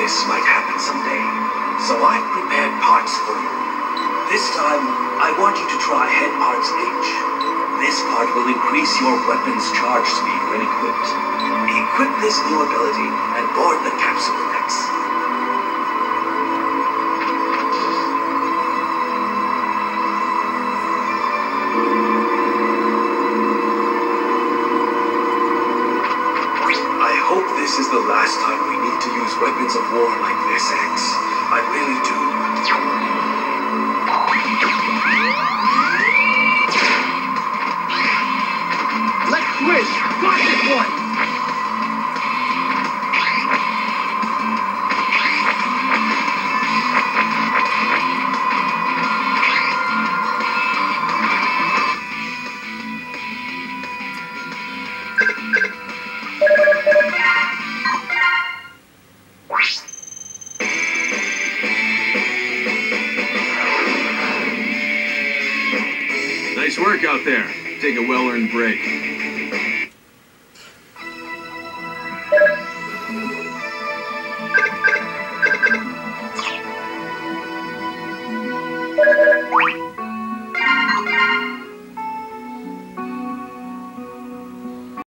this might happen someday, so I've prepared parts for you. This time, I want you to try Head Parts H. This part will increase your weapon's charge speed when equipped. Equip this new ability and board the capsule X. I hope this is the last time we need to use weapons of war like this, X. I really do. Let's switch! Got this one! Nice work out there. Take a well-earned break.